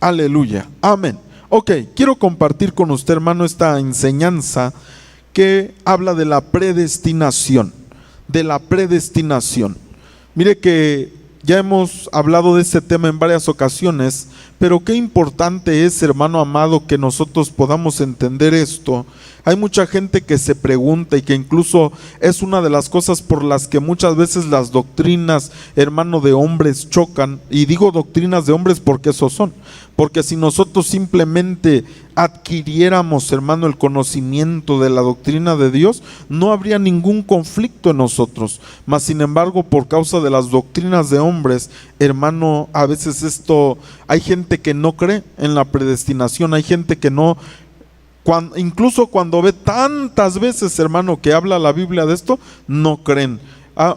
Aleluya, amén. Ok, quiero compartir con usted, hermano, esta enseñanza que habla de la predestinación, de la predestinación. Mire que ya hemos hablado de este tema en varias ocasiones, pero qué importante es, hermano amado, que nosotros podamos entender esto. Hay mucha gente que se pregunta y que incluso es una de las cosas por las que muchas veces las doctrinas, hermano, de hombres chocan. Y digo doctrinas de hombres porque esos son. Porque si nosotros simplemente adquiriéramos, hermano, el conocimiento de la doctrina de Dios, no habría ningún conflicto en nosotros. Mas sin embargo, por causa de las doctrinas de hombres, hermano, a veces hay gente que no cree en la predestinación, hay gente que no, incluso cuando ve tantas veces, hermano, que habla la Biblia de esto, no creen.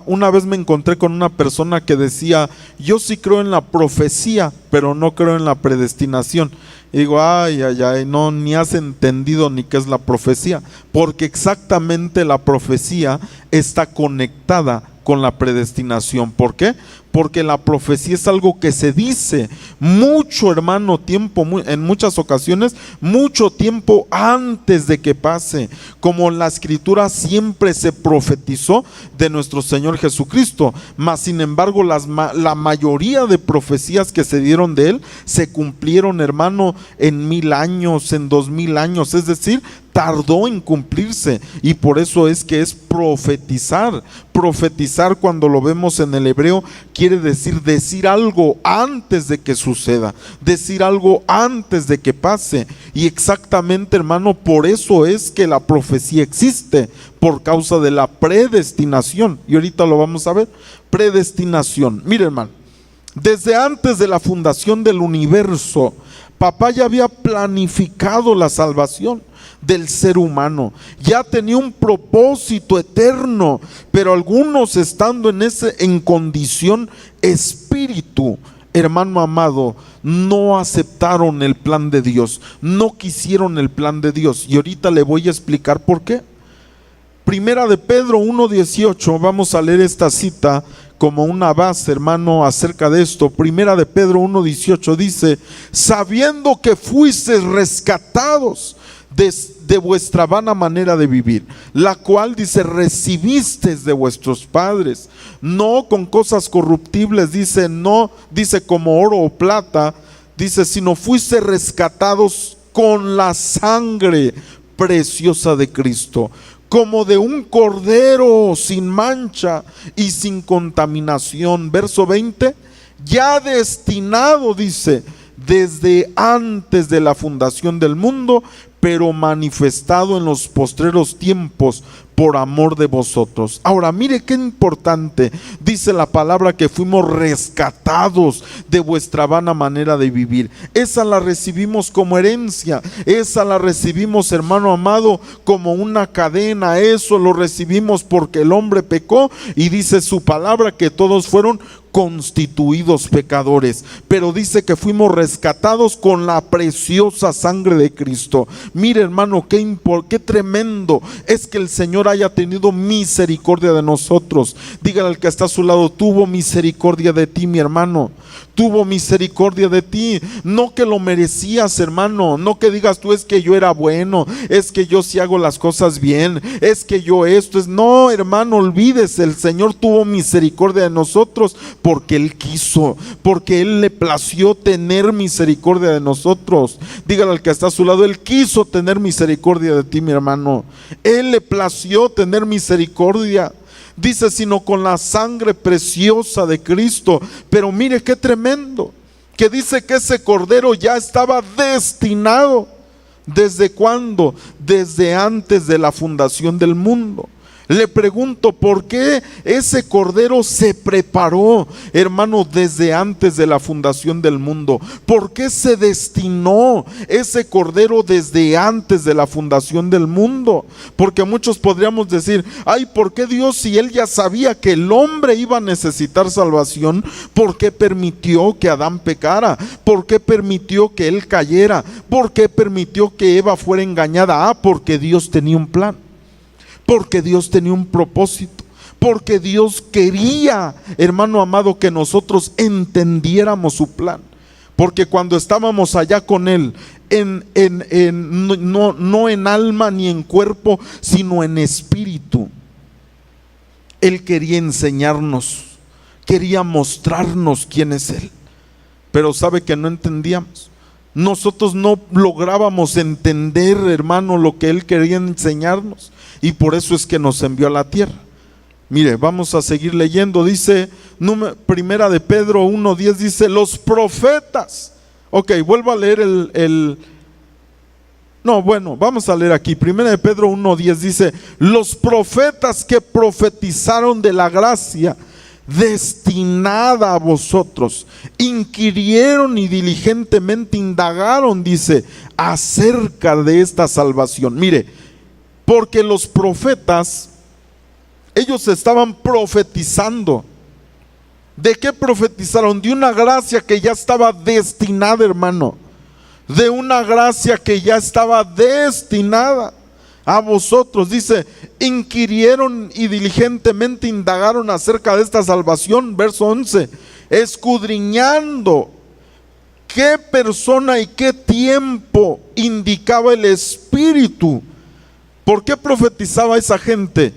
Una vez me encontré con una persona que decía: yo sí creo en la profecía, pero no creo en la predestinación. Y digo: ay, no, ni has entendido ni qué es la profecía, porque exactamente la profecía está conectada con la predestinación. ¿Por qué? Porque la profecía es algo que se dice mucho, hermano, en muchas ocasiones, mucho tiempo antes de que pase, como la escritura siempre se profetizó de nuestro Señor Jesucristo. Mas sin embargo, la mayoría de profecías que se dieron de Él se cumplieron, hermano, en 1000 años, en 2000 años, es decir, tardó en cumplirse. Y por eso es que es profetizar. Profetizar, cuando lo vemos en el hebreo, quiere decir algo antes de que suceda, decir algo antes de que pase. Y exactamente, hermano, por eso es que la profecía existe, por causa de la predestinación. Y ahorita lo vamos a ver. Predestinación. Mire, hermano, desde antes de la fundación del universo, papá ya había planificado la salvación del ser humano, ya tenía un propósito eterno, pero algunos, estando en condición espíritu, hermano amado, no aceptaron el plan de Dios, no quisieron el plan de Dios. Y ahorita le voy a explicar por qué. Primera de Pedro 1:18, vamos a leer esta cita como una base, hermano, acerca de esto. Primera de Pedro 1:18 dice: sabiendo que fuisteis rescatados de vuestra vana manera de vivir, la cual, dice, recibisteis de vuestros padres, no con cosas corruptibles, dice, no, dice, como oro o plata, dice, sino fuisteis rescatados con la sangre preciosa de Cristo, como de un cordero sin mancha y sin contaminación. Verso 20, ya destinado, dice, desde antes de la fundación del mundo, pero manifestado en los postreros tiempos por amor de vosotros. Ahora mire qué importante, dice la palabra que fuimos rescatados de vuestra vana manera de vivir. Esa la recibimos como herencia, esa la recibimos, hermano amado, como una cadena. Eso lo recibimos porque el hombre pecó, y dice su palabra que todos fueron constituidos pecadores, pero dice que fuimos rescatados con la preciosa sangre de Cristo. Mire, hermano, qué tremendo es que el Señor haya tenido misericordia de nosotros. Dígale al que está a su lado: tuvo misericordia de ti, mi hermano, tuvo misericordia de ti. No que lo merecías, hermano, no que digas tú: es que yo era bueno, es que yo sí hago las cosas bien, es que yo esto es. No, hermano, olvídese, el Señor tuvo misericordia de nosotros porque Él quiso, porque Él le plació tener misericordia de nosotros. Dígale al que está a su lado: Él quiso tener misericordia de ti, mi hermano, Él le plació tener misericordia. Dice, sino con la sangre preciosa de Cristo. Pero mire qué tremendo, que dice que ese cordero ya estaba destinado. ¿Desde cuándo? Desde antes de la fundación del mundo. Le pregunto, ¿por qué ese cordero se preparó, hermano, desde antes de la fundación del mundo? ¿Por qué se destinó ese cordero desde antes de la fundación del mundo? Porque muchos podríamos decir: ay, ¿por qué Dios, si Él ya sabía que el hombre iba a necesitar salvación, por qué permitió que Adán pecara? ¿Por qué permitió que él cayera? ¿Por qué permitió que Eva fuera engañada? Porque Dios tenía un plan. Porque Dios tenía un propósito, porque Dios quería, hermano amado, que nosotros entendiéramos su plan. porque cuando estábamos allá con Él, no en alma ni en cuerpo, sino en espíritu, Él quería enseñarnos, quería mostrarnos quién es Él. Pero sabe que no entendíamos. Nosotros no lográbamos entender, hermano, lo que Él quería enseñarnos, y por eso es que nos envió a la tierra. Mire, vamos a seguir leyendo. Dice, primera de Pedro 1:10, dice, los profetas. Ok, vuelvo a leer vamos a leer aquí. Primera de Pedro 1:10 dice, los profetas que profetizaron de la gracia destinada a vosotros, inquirieron y diligentemente indagaron, dice, acerca de esta salvación. Mire, porque los profetas, ellos estaban profetizando. ¿De qué profetizaron? De una gracia que ya estaba destinada, hermano. De una gracia que ya estaba destinada a vosotros. Dice, inquirieron y diligentemente indagaron acerca de esta salvación. Verso 11, escudriñando qué persona y qué tiempo indicaba el Espíritu. ¿Por qué profetizaba esa gente?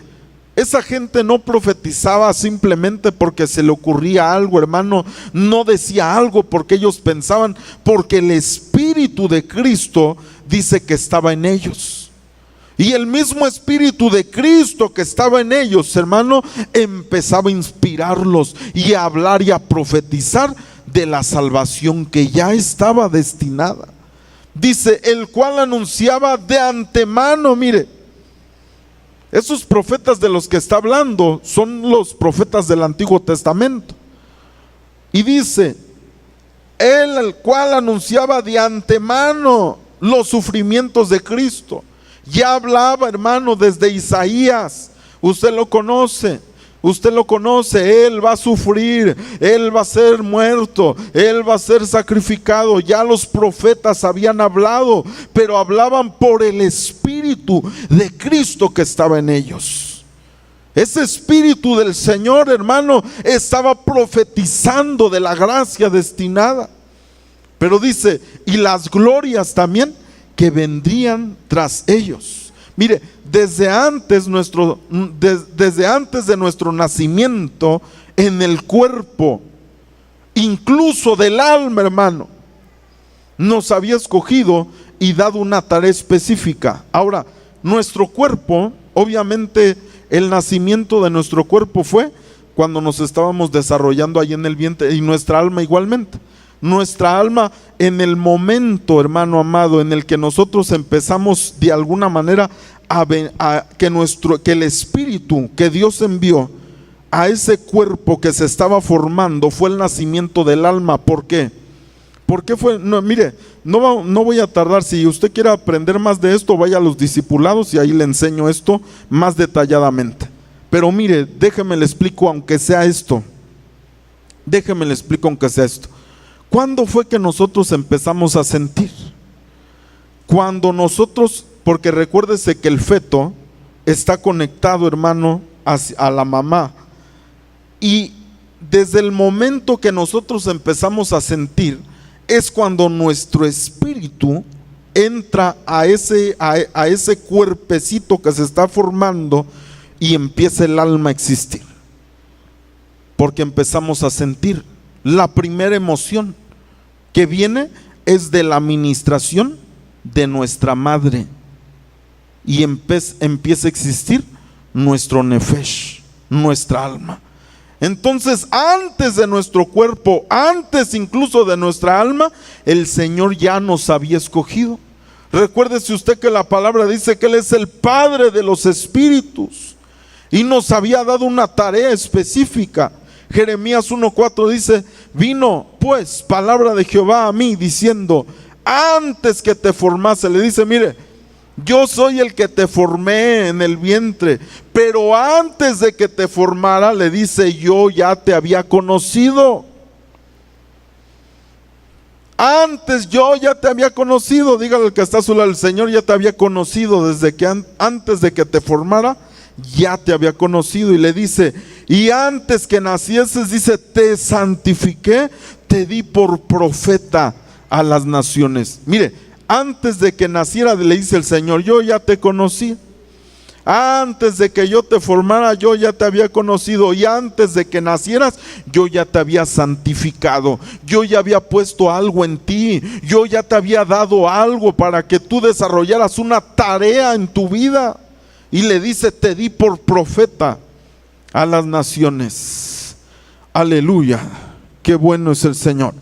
Esa gente no profetizaba simplemente porque se le ocurría algo, hermano. No decía algo porque ellos pensaban, porque el Espíritu de Cristo dice que estaba en ellos. Y el mismo Espíritu de Cristo que estaba en ellos, hermano, empezaba a inspirarlos y a hablar y a profetizar de la salvación que ya estaba destinada. Dice, el cual anunciaba de antemano. Mire, esos profetas de los que está hablando son los profetas del Antiguo Testamento. Y dice, él el cual anunciaba de antemano los sufrimientos de Cristo. Ya hablaba, hermano, desde Isaías. Usted lo conoce. Él va a sufrir, Él va a ser muerto, Él va a ser sacrificado. Ya los profetas habían hablado, pero hablaban por el Espíritu de Cristo que estaba en ellos. Ese Espíritu del Señor, hermano, estaba profetizando de la gracia destinada. Pero dice, y las glorias también que vendrían tras ellos. Mire, desde antes de nuestro nacimiento en el cuerpo, incluso del alma, hermano, nos había escogido y dado una tarea específica. Ahora, nuestro cuerpo, obviamente el nacimiento de nuestro cuerpo fue cuando nos estábamos desarrollando ahí en el vientre, y nuestra alma igualmente. Nuestra alma, en el momento, hermano amado, en el que nosotros empezamos de alguna manera que el Espíritu que Dios envió a ese cuerpo que se estaba formando, fue el nacimiento del alma. ¿Por qué? Porque fue, mire, no voy a tardar. Si usted quiere aprender más de esto, vaya a los discipulados y ahí le enseño esto más detalladamente. Pero mire, déjeme le explico aunque sea esto. ¿Cuándo fue que nosotros empezamos a sentir? Cuando nosotros, porque recuérdese que el feto está conectado, hermano, a la mamá. Y desde el momento que nosotros empezamos a sentir, es cuando nuestro espíritu entra a ese cuerpecito que se está formando y empieza el alma a existir. Porque empezamos a sentir. La primera emoción que viene es de la administración de nuestra madre, y empieza a existir nuestro nefesh, nuestra alma. Entonces, antes de nuestro cuerpo, antes incluso de nuestra alma, el Señor ya nos había escogido. Recuérdese usted que la palabra dice que Él es el Padre de los espíritus y nos había dado una tarea específica. Jeremías 1:4 dice: vino pues palabra de Jehová a mí diciendo, antes que te formase, le dice, mire, yo soy el que te formé en el vientre, pero antes de que te formara, le dice, yo ya te había conocido. Antes yo ya te había conocido. Dígale al que está a su lado, el Señor ya te había conocido desde que antes de que te formara, ya te había conocido. Y le dice, Y antes que nacieses, dice, te santifiqué, te di por profeta a las naciones. Mire, antes de que naciera, le dice el Señor, yo ya te conocí. Antes de que yo te formara, yo ya te había conocido. Y antes de que nacieras, yo ya te había santificado. Yo ya había puesto algo en ti. Yo ya te había dado algo para que tú desarrollaras una tarea en tu vida. Y le dice, te di por profeta a las naciones. Aleluya, qué bueno es el Señor.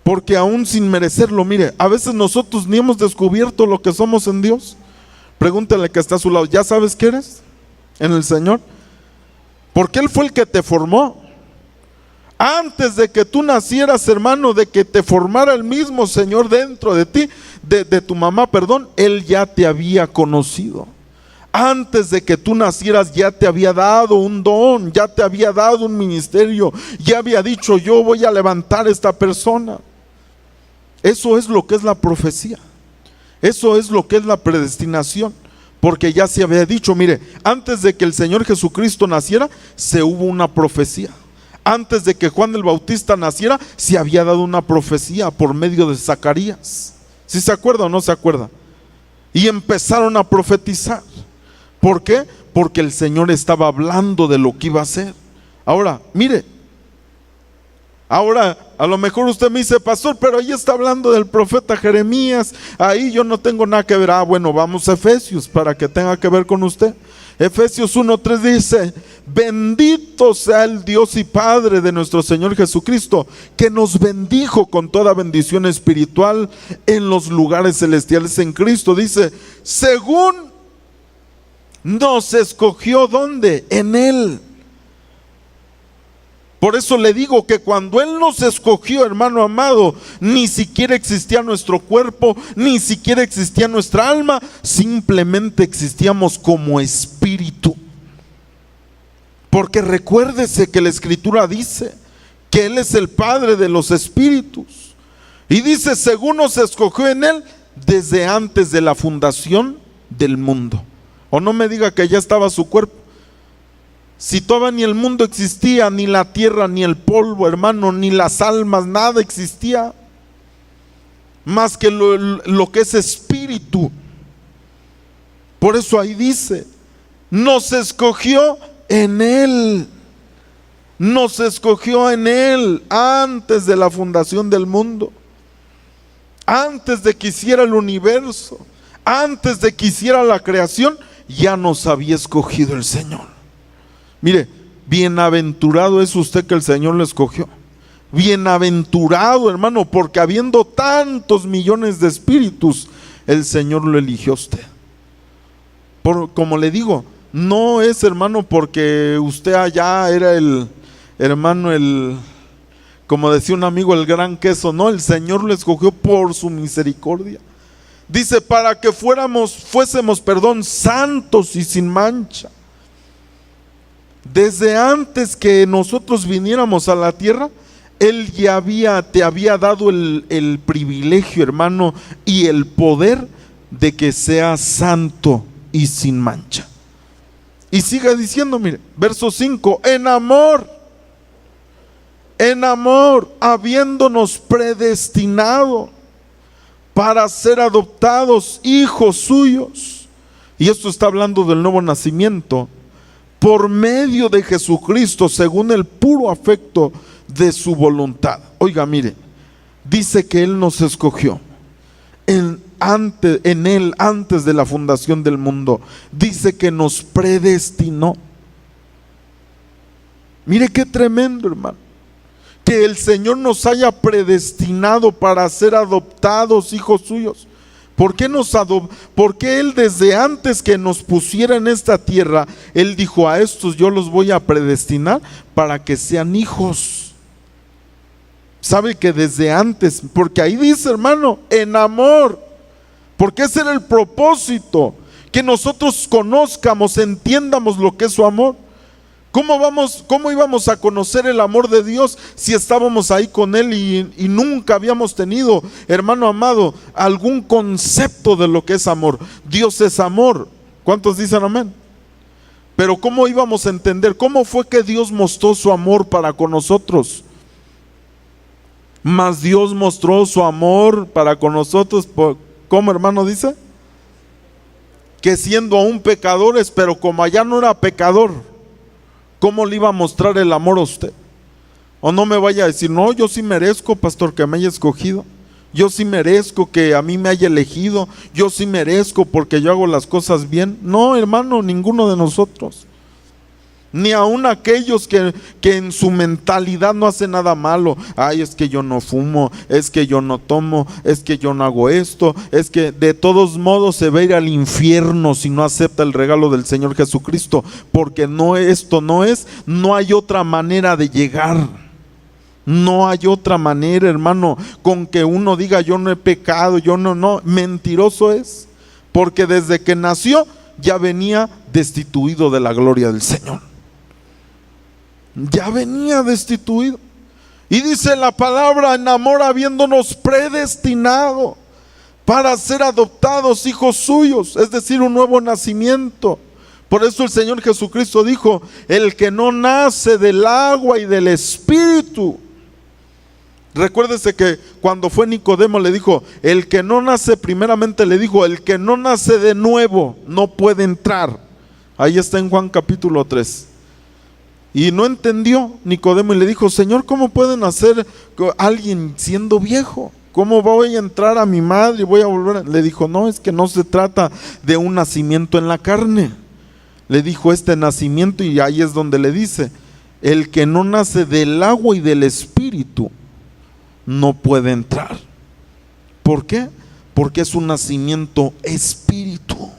Porque aún sin merecerlo, mire, a veces nosotros ni hemos descubierto lo que somos en Dios. Pregúntale que está a su lado, ¿ya sabes qué eres en el Señor? Porque Él fue el que te formó. Antes de que tú nacieras, hermano, de que te formara el mismo Señor dentro de ti, de tu mamá, perdón, Él ya te había conocido. Antes de que tú nacieras ya te había dado un don, ya te había dado un ministerio, ya había dicho, yo voy a levantar a esta persona. Eso es lo que es la profecía. Eso es lo que es la predestinación, porque ya se había dicho, mire, antes de que el Señor Jesucristo naciera, se hubo una profecía. Antes de que Juan el Bautista naciera, se había dado una profecía por medio de Zacarías. ¿Sí se acuerda o no se acuerda? Y empezaron a profetizar. ¿Por qué? Porque el Señor estaba hablando de lo que iba a hacer. Ahora, mire, ahora a lo mejor usted me dice, pastor, pero ahí está hablando del profeta Jeremías, ahí yo no tengo nada que ver. Bueno, vamos a Efesios para que tenga que ver con usted. Efesios 1:3 dice, bendito sea el Dios y Padre de nuestro Señor Jesucristo, que nos bendijo con toda bendición espiritual en los lugares celestiales en Cristo. Dice, según nos escogió, ¿dónde? En Él. Por eso le digo que cuando Él nos escogió, hermano amado, ni siquiera existía nuestro cuerpo, ni siquiera existía nuestra alma, simplemente existíamos como espíritu. Porque recuérdese que la Escritura dice que Él es el Padre de los espíritus. Y dice, según nos escogió en Él desde antes de la fundación del mundo. O no me diga que ya estaba su cuerpo. Si todavía ni el mundo existía, ni la tierra, ni el polvo, hermano, ni las almas, nada existía, más que lo que es espíritu. Por eso ahí dice, nos escogió en Él. Nos escogió en Él antes de la fundación del mundo, antes de que hiciera el universo, antes de que hiciera la creación, ya nos había escogido el Señor. Mire, bienaventurado es usted que el Señor lo escogió. Bienaventurado, hermano, porque habiendo tantos millones de espíritus, el Señor lo eligió a usted. Como le digo, no es, hermano, porque usted allá era el hermano, como decía un amigo, el gran queso. No, el Señor lo escogió por su misericordia. Dice, para que fuésemos, santos y sin mancha. Desde antes que nosotros viniéramos a la tierra, Él ya te había dado el privilegio, hermano, y el poder de que seas santo y sin mancha. Y siga diciendo, mire, verso 5, en amor, habiéndonos predestinado para ser adoptados hijos suyos. Y esto está hablando del nuevo nacimiento, por medio de Jesucristo, según el puro afecto de su voluntad. Oiga, mire, dice que Él nos escogió en Él antes de la fundación del mundo. Dice que nos predestinó. Mire qué tremendo, hermano, que el Señor nos haya predestinado para ser adoptados hijos suyos. ¿Por qué Él desde antes que nos pusiera en esta tierra, Él dijo, a estos yo los voy a predestinar para que sean hijos? Sabe que desde antes, porque ahí dice, hermano, en amor, porque ese era el propósito, que nosotros conozcamos, entiendamos lo que es su amor. ¿Cómo íbamos a conocer el amor de Dios si estábamos ahí con Él y nunca habíamos tenido, hermano amado, algún concepto de lo que es amor? Dios es amor. ¿Cuántos dicen amén? Pero ¿cómo íbamos a entender? ¿Cómo fue que Dios mostró su amor para con nosotros? Mas Dios mostró su amor para con nosotros, ¿cómo, hermano dice? Que siendo aún pecadores, pero como allá no era pecador, ¿cómo le iba a mostrar el amor a usted? O no me vaya a decir, no, yo sí merezco, pastor, que me haya escogido. Yo sí merezco que a mí me haya elegido. Yo sí merezco porque yo hago las cosas bien. No, hermano, ninguno de nosotros. Ni aun aquellos que en su mentalidad no hacen nada malo. Ay, es que yo no fumo, es que yo no tomo, es que yo no hago esto, es que de todos modos se va a ir al infierno si no acepta el regalo del Señor Jesucristo. Porque no hay otra manera de llegar. No hay otra manera, hermano, con que uno diga yo no he pecado, yo no, mentiroso es, porque desde que nació ya venía destituido de la gloria del Señor. Ya venía destituido. Y dice la palabra, en amor habiéndonos predestinado para ser adoptados hijos suyos, es decir, un nuevo nacimiento. Por eso el Señor Jesucristo dijo, el que no nace del agua y del Espíritu. Recuérdese que cuando fue Nicodemo le dijo, el que no nace, primeramente le dijo, el que no nace de nuevo no puede entrar. Ahí está en Juan capítulo 3. Y no entendió Nicodemo y le dijo, Señor, ¿cómo puede nacer alguien siendo viejo? ¿Cómo voy a entrar a mi madre y voy a volver? Le dijo, no, es que no se trata de un nacimiento en la carne. Le dijo este nacimiento, y ahí es donde le dice, el que no nace del agua y del Espíritu no puede entrar. ¿Por qué? Porque es un nacimiento espíritu.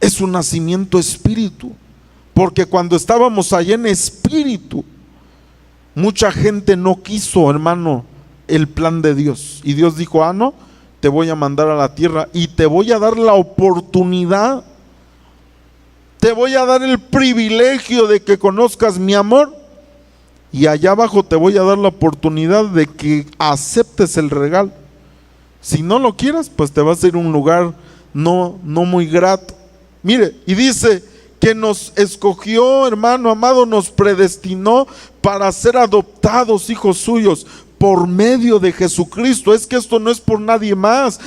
Es un nacimiento espíritu. Porque cuando estábamos allá en espíritu, mucha gente no quiso, hermano, el plan de Dios. Y Dios dijo, no, te voy a mandar a la tierra y te voy a dar la oportunidad, te voy a dar el privilegio de que conozcas mi amor. Y allá abajo te voy a dar la oportunidad de que aceptes el regalo. Si no lo quieres, pues te vas a ir a un lugar no muy grato. Mire, y dice que nos escogió, hermano amado, nos predestinó para ser adoptados hijos suyos por medio de Jesucristo. Es que esto no es por nadie más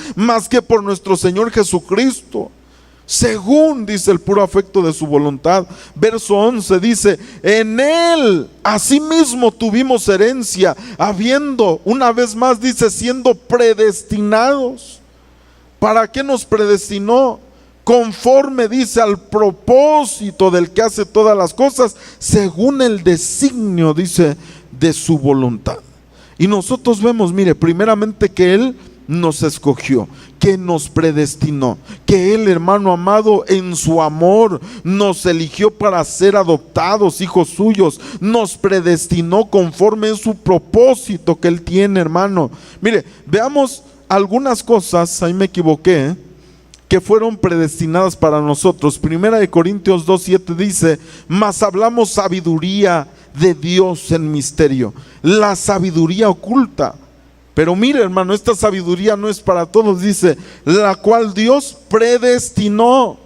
que por nuestro Señor Jesucristo. Según, dice, el puro afecto de su voluntad. Verso 11 dice, en Él asimismo tuvimos herencia, habiendo, una vez más dice, siendo predestinados. ¿Para qué nos predestinó? Conforme, dice, al propósito del que hace todas las cosas, según el designio, dice, de su voluntad. Y nosotros vemos, mire, primeramente que Él nos escogió, que nos predestinó, que Él, hermano amado, en su amor nos eligió para ser adoptados hijos suyos, nos predestinó conforme en su propósito que Él tiene, hermano. Mire, veamos algunas cosas, ahí me equivoqué, que fueron predestinadas para nosotros. Primera de Corintios 2:7 dice, mas hablamos sabiduría de Dios en misterio, la sabiduría oculta. Pero mire, hermano, esta sabiduría no es para todos, dice, la cual Dios predestinó.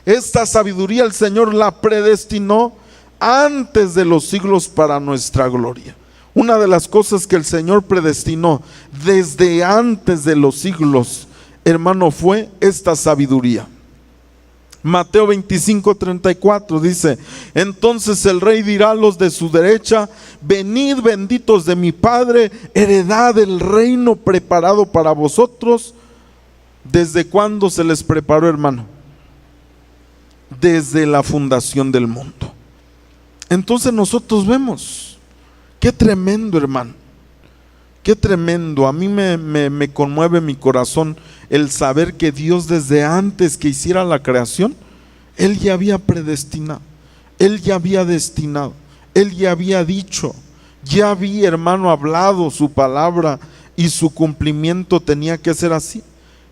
Esta sabiduría el Señor la predestinó antes de los siglos para nuestra gloria. Una de las cosas que el Señor predestinó desde antes de los siglos, hermano, fue esta sabiduría. Mateo 25:34 dice, entonces el rey dirá a los de su derecha, venid benditos de mi Padre, heredad del reino preparado para vosotros. ¿Desde cuándo se les preparó, hermano? Desde la fundación del mundo. Entonces nosotros vemos, qué tremendo, hermano, qué tremendo. A mí me conmueve mi corazón el saber que Dios, desde antes que hiciera la creación, Él ya había predestinado, Él ya había destinado, Él ya había dicho, ya había, hermano, hablado su palabra, y su cumplimiento tenía que ser así.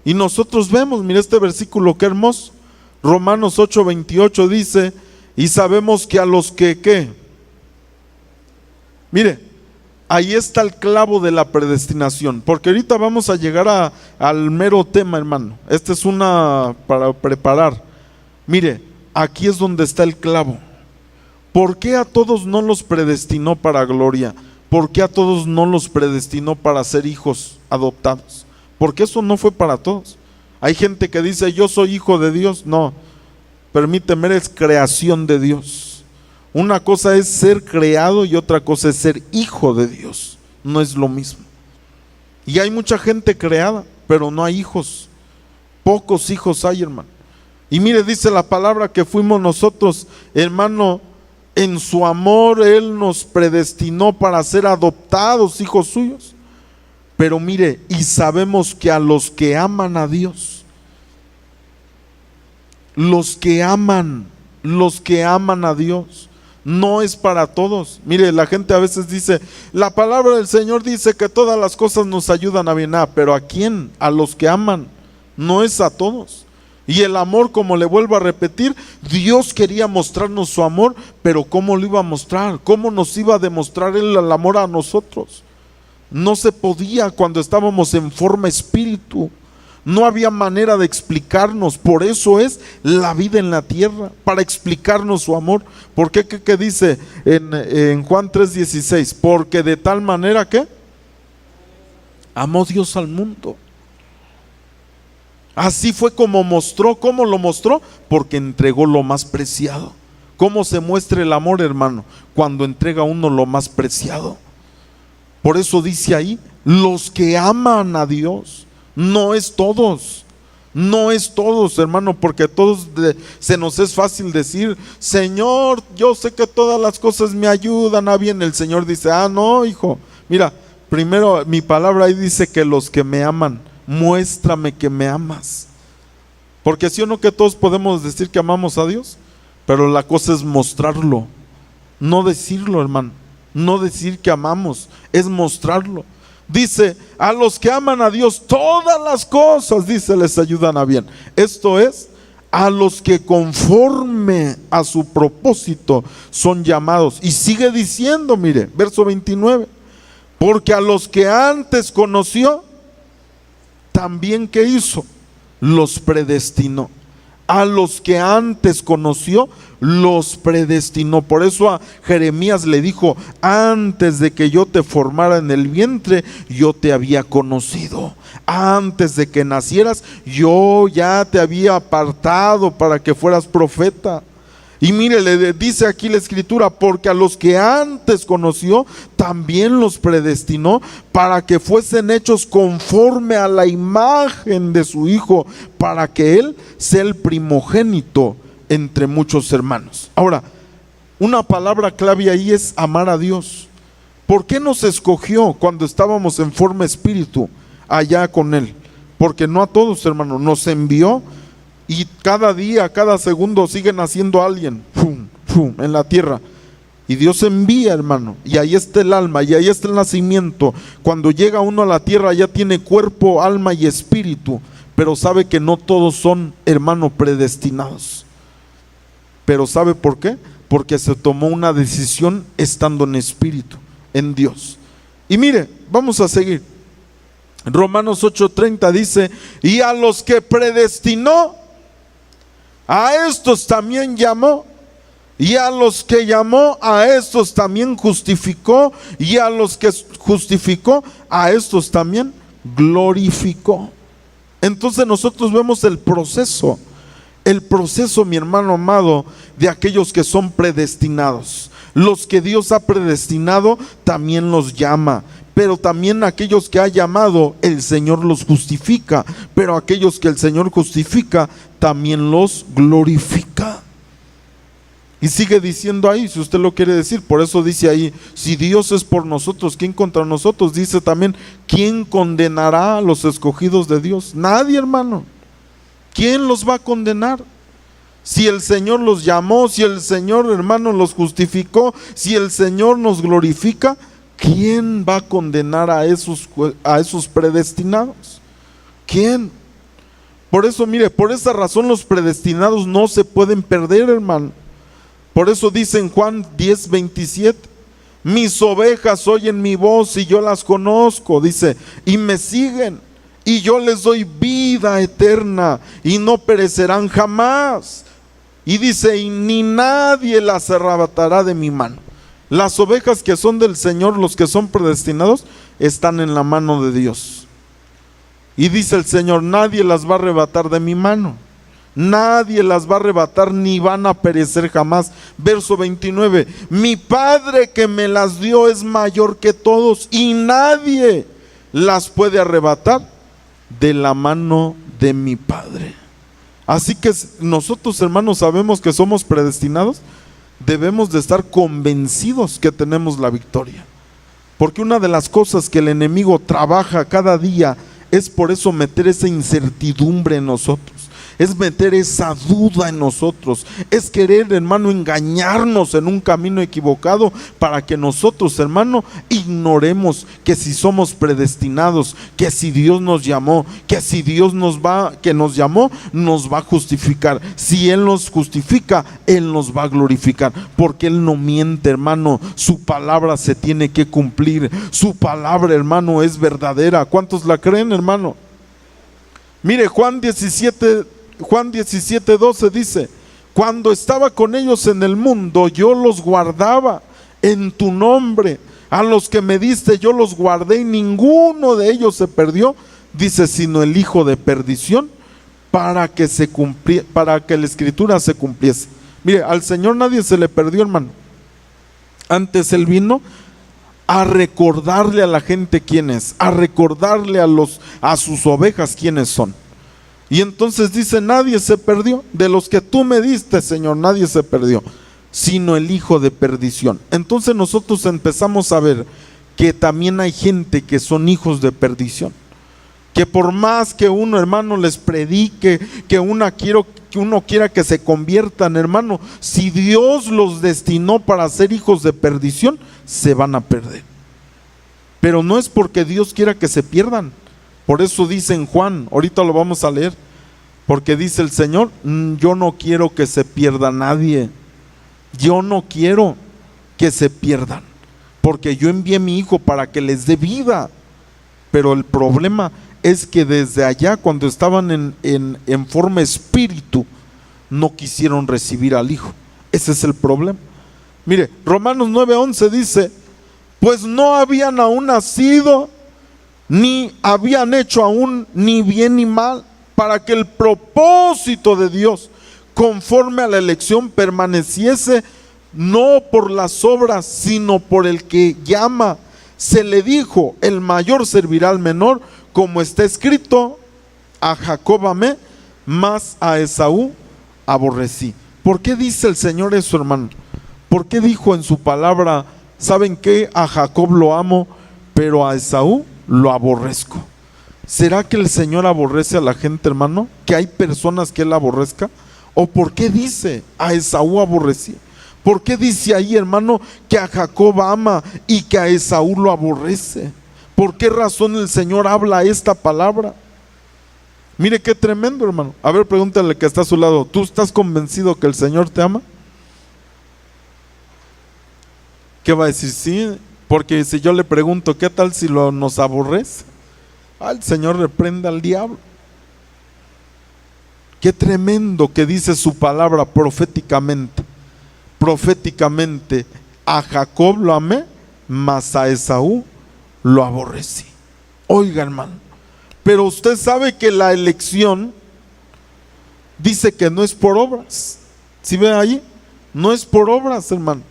Y nosotros vemos, mire este versículo, qué hermoso. Romanos 8:28 dice, y sabemos que a los que, ¿qué? Mire, ahí está el clavo de la predestinación, porque ahorita vamos a llegar al mero tema, hermano. Este es una para preparar. Mire, aquí es donde está el clavo. ¿Por qué a todos no los predestinó para gloria? ¿Por qué a todos no los predestinó para ser hijos adoptados? Porque eso no fue para todos. Hay gente que dice, yo soy hijo de Dios. No, permíteme, eres creación de Dios. Una cosa es ser creado y otra cosa es ser hijo de Dios. No es lo mismo. Y hay mucha gente creada, pero no hay hijos. Pocos hijos hay, hermano. Y mire, dice la palabra que fuimos nosotros, hermano, en su amor Él nos predestinó para ser adoptados hijos suyos. Pero mire, y sabemos que a los que aman a Dios, los que aman a Dios, no es para todos. Mire, la gente a veces dice, la palabra del Señor dice que todas las cosas nos ayudan a bien. Pero ¿a quién? A los que aman, no es a todos. Y el amor, como le vuelvo a repetir, Dios quería mostrarnos su amor, pero ¿cómo lo iba a mostrar? ¿Cómo nos iba a demostrar Él el amor a nosotros? No se podía cuando estábamos en forma espíritu. No había manera de explicarnos. Por eso es la vida en la tierra, para explicarnos su amor. ¿Por qué? ¿Qué dice en Juan 3:16? Porque de tal manera que amó Dios al mundo. Así fue como mostró. ¿Cómo lo mostró? Porque entregó lo más preciado. ¿Cómo se muestra el amor, hermano? Cuando entrega uno lo más preciado. Por eso dice ahí, los que aman a Dios. No es todos, no es todos, hermano, porque todos se nos es fácil decir, Señor, yo sé que todas las cosas me ayudan a bien. El Señor dice, no, hijo, mira, primero mi palabra ahí dice que los que me aman, muéstrame que me amas. Porque sí o no que todos podemos decir que amamos a Dios, pero la cosa es mostrarlo, no decirlo, hermano, no decir que amamos, es mostrarlo. Dice, a los que aman a Dios, todas las cosas, dice, les ayudan a bien. Esto es, a los que conforme a su propósito son llamados. Y sigue diciendo, mire, verso 29, porque a los que antes conoció, también ¿qué hizo? Los predestinó. A los que antes conoció, los predestinó. Por eso a Jeremías le dijo, antes de que yo te formara en el vientre, yo te había conocido. Antes de que nacieras, yo ya te había apartado para que fueras profeta. Y mire, le dice aquí la escritura, porque a los que antes conoció, también los predestinó para que fuesen hechos conforme a la imagen de su Hijo, para que Él sea el primogénito entre muchos hermanos. Ahora, una palabra clave ahí es amar a Dios. ¿Por qué nos escogió cuando estábamos en forma espíritu allá con Él? Porque no a todos, hermanos, nos envió. Y cada día, cada segundo sigue naciendo alguien en la tierra. Y Dios envía, hermano. Y ahí está el alma, y ahí está el nacimiento. Cuando llega uno a la tierra ya tiene cuerpo, alma y espíritu. Pero sabe que no todos son, hermano, predestinados. Pero ¿sabe por qué? Porque se tomó una decisión estando en espíritu, en Dios. Y mire, vamos a seguir. Romanos 8:30 dice, y a los que predestinó, a estos también llamó, y a los que llamó, a estos también justificó, y a los que justificó, a estos también glorificó. Entonces nosotros vemos el proceso, mi hermano amado, de aquellos que son predestinados. Los que Dios ha predestinado también los llama. Pero también aquellos que ha llamado, el Señor los justifica. Pero aquellos que el Señor justifica, también los glorifica. Y sigue diciendo ahí, si usted lo quiere decir, por eso dice ahí, si Dios es por nosotros, ¿quién contra nosotros? Dice también, ¿quién condenará a los escogidos de Dios? Nadie, hermano. ¿Quién los va a condenar? Si el Señor los llamó, si el Señor, hermano, los justificó, si el Señor nos glorifica, ¿quién va a condenar a esos predestinados? ¿Quién? Por eso, mire, por esa razón los predestinados no se pueden perder, hermano. Por eso dice en Juan 10:27, mis ovejas oyen mi voz y yo las conozco, dice, y me siguen, y yo les doy vida eterna y no perecerán jamás. Y dice, y ni nadie las arrebatará de mi mano. Las ovejas que son del Señor, los que son predestinados, están en la mano de Dios. Y dice el Señor, nadie las va a arrebatar de mi mano. Nadie las va a arrebatar ni van a perecer jamás. Verso 29, mi Padre que me las dio es mayor que todos y nadie las puede arrebatar de la mano de mi Padre. Así que nosotros, hermanos, sabemos que somos predestinados. Debemos de estar convencidos que tenemos la victoria. Porque una de las cosas que el enemigo trabaja cada día es por eso meter esa incertidumbre en nosotros. Es meter esa duda en nosotros, es querer, hermano, engañarnos en un camino equivocado para que nosotros, hermano, ignoremos que si somos predestinados, que si Dios nos llamó, que si Dios nos llamó, nos va a justificar. Si Él nos justifica, Él nos va a glorificar, porque Él no miente, hermano. Su palabra se tiene que cumplir. Su palabra, hermano, es verdadera. ¿Cuántos la creen, hermano? Mire, Juan 17:12 dice, cuando estaba con ellos en el mundo, yo los guardaba en tu nombre. A los que me diste yo los guardé y ninguno de ellos se perdió, dice, sino el hijo de perdición, para que la escritura se cumpliese. Mire, al Señor nadie se le perdió, hermano. Antes Él vino a recordarle a la gente quién es, a recordarle a sus ovejas quiénes son. Y entonces dice, nadie se perdió. De los que tú me diste, Señor, nadie se perdió, sino el hijo de perdición. Entonces nosotros empezamos a ver que también hay gente que son hijos de perdición. Que por más que uno, hermano, les predique, que uno quiera que se conviertan, hermano, si Dios los destinó para ser hijos de perdición, se van a perder. Pero no es porque Dios quiera que se pierdan. Por eso dice en Juan, ahorita lo vamos a leer, porque dice el Señor, yo no quiero que se pierda nadie. Yo no quiero que se pierdan, porque yo envié a mi Hijo para que les dé vida. Pero el problema es que desde allá, cuando estaban en forma espíritu, no quisieron recibir al Hijo. Ese es el problema. Mire, Romanos 9:11 dice, pues no habían aún nacido, ni habían hecho aún ni bien ni mal, para que el propósito de Dios conforme a la elección permaneciese, no por las obras, sino por el que llama. Se le dijo, el mayor servirá al menor, como está escrito, a Jacob amé, mas a Esaú aborrecí. ¿Por qué dice el Señor eso, hermano? ¿Por qué dijo en su palabra, saben qué? A Jacob lo amo, pero a Esaú lo aborrezco. ¿Será que el Señor aborrece a la gente, hermano? ¿Que hay personas que Él aborrezca? ¿O por qué dice a Esaú aborrecí? ¿Por qué dice ahí, hermano, que a Jacob ama y que a Esaú lo aborrece? ¿Por qué razón el Señor habla esta palabra? Mire qué tremendo, hermano. A ver, pregúntale al que está a su lado, ¿tú estás convencido que el Señor te ama? ¿Qué va a decir? Sí, porque si yo le pregunto, ¿qué tal si nos aborrece? El Señor reprenda al diablo. Qué tremendo que dice su palabra proféticamente. Proféticamente, a Jacob lo amé, mas a Esaú lo aborrecí. Oiga, hermano, pero usted sabe que la elección dice que no es por obras. ¿Sí ve ahí? No es por obras, hermano.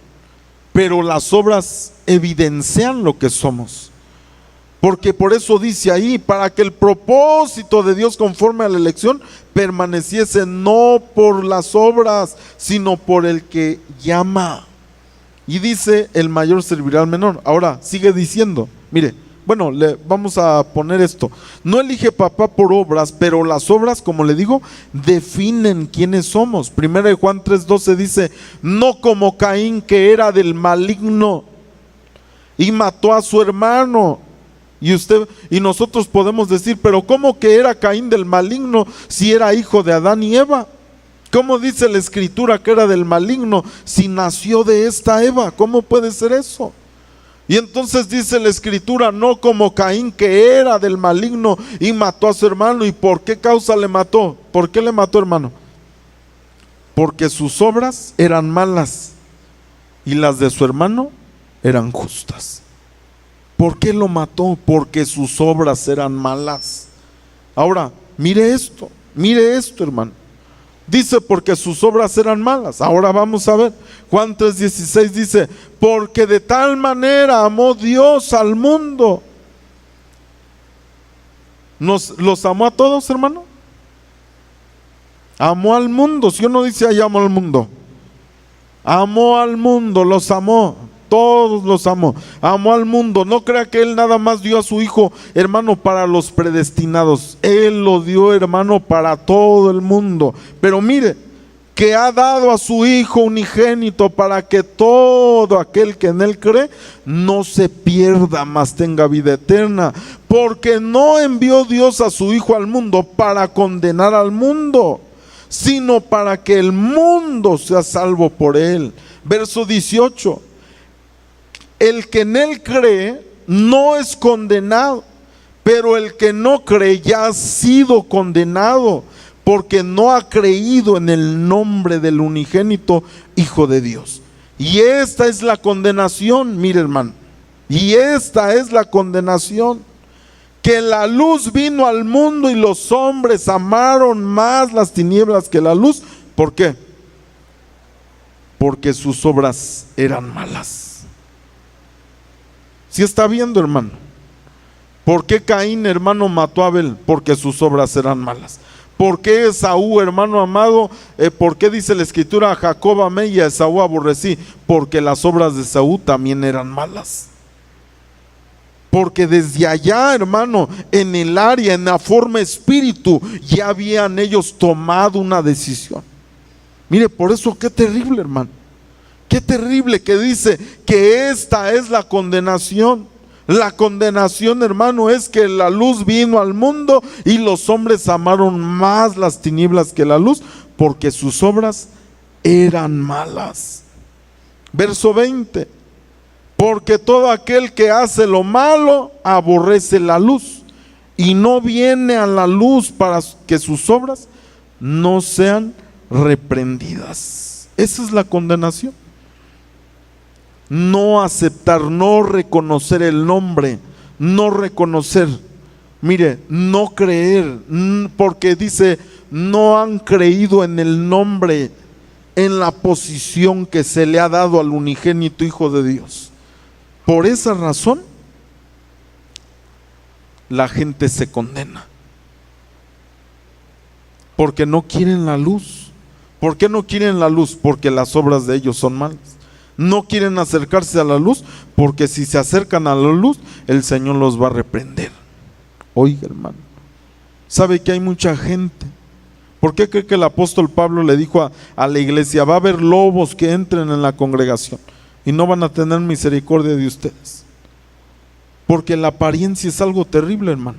Pero las obras evidencian lo que somos. Porque por eso dice ahí, para que el propósito de Dios conforme a la elección permaneciese, no por las obras, sino por el que llama. Y dice, el mayor servirá al menor. Ahora, sigue diciendo, mire, bueno, vamos a poner esto. No elige papá por obras, pero las obras, como le digo, definen quiénes somos. Primera de Juan 3:12 dice, no como Caín, que era del maligno y mató a su hermano. Y nosotros podemos decir, pero ¿cómo que era Caín del maligno si era hijo de Adán y Eva? ¿Cómo dice la escritura que era del maligno si nació de esta Eva? ¿Cómo puede ser eso? Y entonces dice la escritura, no como Caín, que era del maligno y mató a su hermano. ¿Y por qué causa le mató? ¿Por qué le mató, hermano? porque sus obras eran malas y las de su hermano eran justas. ¿Por qué lo mató? Porque sus obras eran malas. Ahora, mire esto, hermano. Dice porque sus obras eran malas. Ahora vamos a ver. Juan 3:16 dice, porque de tal manera amó Dios al mundo. ¿Los amó a todos, hermano? Amó al mundo. Si uno dice ahí amó al mundo. Amó al mundo, los amó. Todos los amó, amó al mundo. No crea que Él nada más dio a su Hijo, hermano, para los predestinados. Él lo dio, hermano, para todo el mundo. Pero mire, que ha dado a su Hijo unigénito para que todo aquel que en Él cree no se pierda, mas tenga vida eterna. Porque no envió Dios a su Hijo al mundo para condenar al mundo, sino para que el mundo sea salvo por Él. Verso 18. El que en Él cree no es condenado, pero el que no cree ya ha sido condenado, porque no ha creído en el nombre del unigénito Hijo de Dios. Y esta es la condenación, mire hermano, y esta es la condenación, que la luz vino al mundo y los hombres amaron más las tinieblas que la luz. ¿Por qué? Porque sus obras eran malas. ¿Sí está viendo, hermano? ¿Por qué Caín, hermano, mató a Abel? Porque sus obras eran malas. ¿Por qué Esaú, hermano amado? ¿Por qué dice la Escritura, a Jacob amé y a Esaú aborrecí? Porque las obras de Esaú también eran malas. Porque desde allá, hermano, en el área, en la forma espíritu, ya habían ellos tomado una decisión. Mire, por eso qué terrible, hermano. Qué terrible que dice que esta es la condenación. La condenación, hermano, es que la luz vino al mundo y los hombres amaron más las tinieblas que la luz, porque sus obras eran malas. Verso 20. Porque todo aquel que hace lo malo aborrece la luz y no viene a la luz para que sus obras no sean reprendidas. Esa es la condenación. No aceptar, no reconocer el nombre, no reconocer, mire, no creer, porque dice, no han creído en el nombre, en la posición que se le ha dado al unigénito Hijo de Dios. Por esa razón, la gente se condena, porque no quieren la luz. ¿Por qué no quieren la luz? Porque las obras de ellos son malas. No quieren acercarse a la luz, porque si se acercan a la luz, el Señor los va a reprender. Oiga, hermano, ¿sabe que hay mucha gente? ¿Por qué cree que el apóstol Pablo le dijo a la iglesia, va a haber lobos que entren en la congregación y no van a tener misericordia de ustedes? Porque la apariencia es algo terrible, hermano.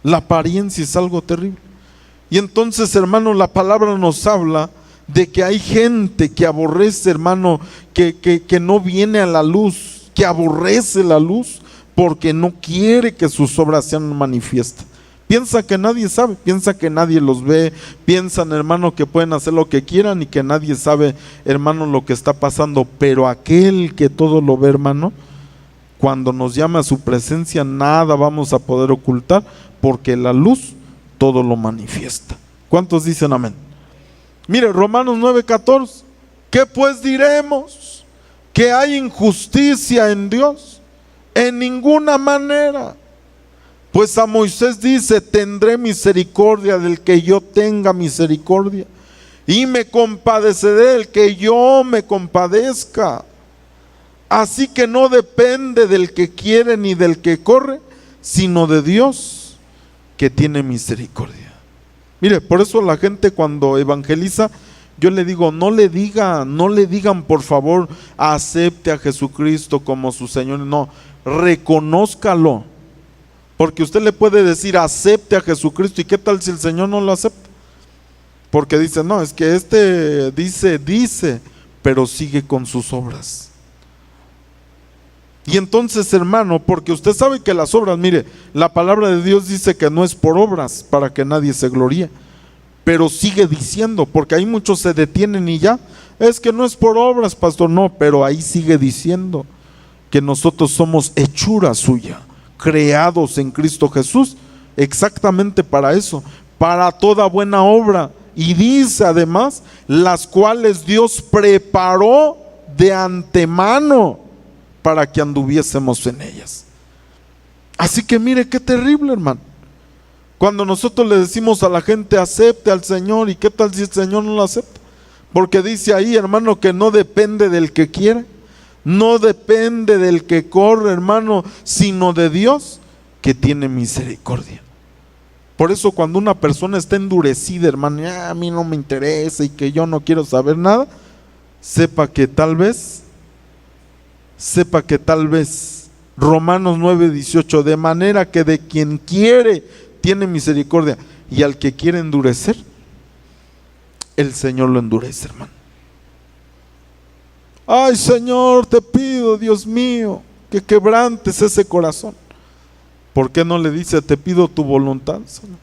La apariencia es algo terrible. Y entonces, hermano, la palabra nos habla de que hay gente que aborrece, hermano, que no viene a la luz, que aborrece la luz porque no quiere que sus obras sean manifiestas. Piensa que nadie sabe, piensa que nadie los ve, piensan, hermano, que pueden hacer lo que quieran y que nadie sabe, hermano, lo que está pasando. Pero aquel que todo lo ve, hermano, cuando nos llama a su presencia, nada vamos a poder ocultar, porque la luz todo lo manifiesta. ¿Cuántos dicen amén? Mire, Romanos 9:14. ¿Qué pues diremos? ¿Que hay injusticia en Dios? En ninguna manera. Pues a Moisés dice, tendré misericordia del que yo tenga misericordia, y me compadeceré del que yo me compadezca. Así que no depende del que quiere ni del que corre, sino de Dios que tiene misericordia. Mire, por eso la gente cuando evangeliza, yo le digo, no le digan por favor, acepte a Jesucristo como su Señor. No, reconózcalo. Porque usted le puede decir, acepte a Jesucristo, y qué tal si el Señor no lo acepta. Porque dice, no, es que este dice, pero sigue con sus obras. Y entonces, hermano, porque usted sabe que las obras, mire, la palabra de Dios dice que no es por obras para que nadie se gloríe. pero sigue diciendo, porque ahí muchos se detienen y ya, es que no es por obras, pastor, no, pero ahí sigue diciendo que nosotros somos hechura suya, creados en Cristo Jesús, exactamente para eso, para toda buena obra. Y dice además, las cuales Dios preparó de antemano para que anduviésemos en ellas. Así que mire qué terrible, hermano, cuando nosotros le decimos a la gente acepte al Señor, y qué tal si el Señor no lo acepta, porque dice ahí, hermano, que no depende del que quiere, no depende del que corre, hermano, sino de Dios que tiene misericordia. Por eso cuando una persona está endurecida, hermano, a mí no me interesa y que yo no quiero saber nada, sepa que tal vez Romanos 9:18, de manera que de quien quiere tiene misericordia, y al que quiere endurecer, el Señor lo endurece, hermano. Ay, Señor, te pido, Dios mío, que quebrantes ese corazón. ¿Por qué no le dice, te pido tu voluntad, Señor?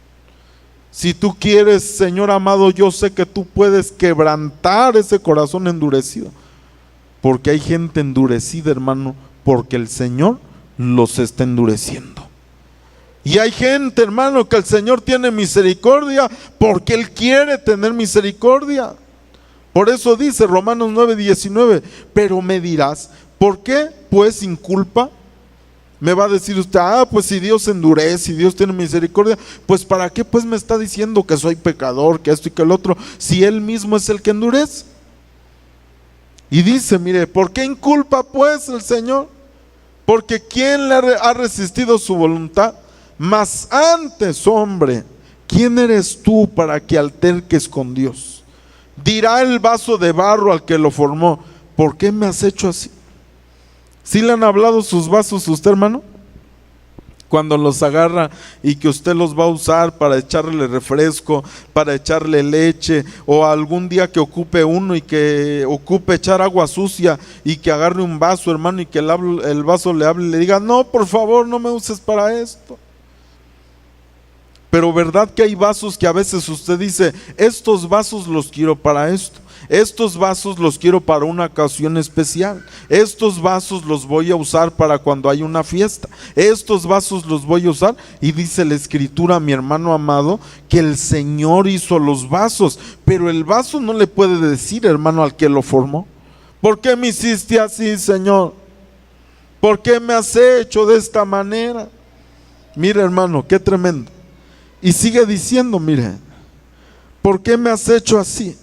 Si tú quieres, Señor amado, yo sé que tú puedes quebrantar ese corazón endurecido, porque hay gente endurecida, hermano, porque el Señor los está endureciendo. Y hay gente, hermano, que el Señor tiene misericordia porque Él quiere tener misericordia. Por eso dice Romanos 9:19, pero me dirás, ¿por qué pues sin culpa? Me va a decir usted, pues si Dios endurece, si Dios tiene misericordia, pues ¿para qué pues me está diciendo que soy pecador, que esto y que el otro, si Él mismo es el que endurece? Y dice, mire, ¿por qué inculpa pues el Señor? Porque ¿quién le ha resistido su voluntad? Mas antes, hombre, ¿quién eres tú para que alterques con Dios? Dirá el vaso de barro al que lo formó, ¿por qué me has hecho así? ¿Sí le han hablado sus vasos a usted, hermano? Cuando los agarra y que usted los va a usar para echarle refresco, para echarle leche, o algún día que ocupe uno y que ocupe echar agua sucia y que agarre un vaso, hermano, y que el vaso le hable y le diga, no, por favor, no me uses para esto. Pero verdad que hay vasos que a veces usted dice, estos vasos los quiero para esto, estos vasos los quiero para una ocasión especial, estos vasos los voy a usar para cuando hay una fiesta, estos vasos los voy a usar. Y dice la Escritura, mi hermano amado, que el Señor hizo los vasos, pero el vaso no le puede decir, hermano, al que lo formó, ¿por qué me hiciste así, Señor? ¿Por qué me has hecho de esta manera? Mira, hermano, qué tremendo. Y sigue diciendo, mire, ¿por qué me has hecho así?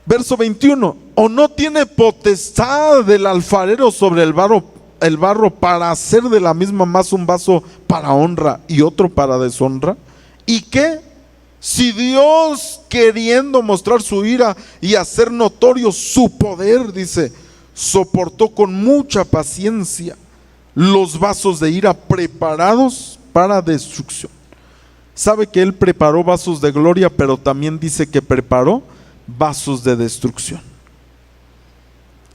Verso 21, ¿o no tiene potestad del alfarero sobre el barro para hacer de la misma masa un vaso para honra y otro para deshonra? ¿Y qué? Si Dios, queriendo mostrar su ira y hacer notorio su poder, dice, soportó con mucha paciencia los vasos de ira preparados para destrucción. Sabe que Él preparó vasos de gloria, pero también dice que preparó vasos de destrucción.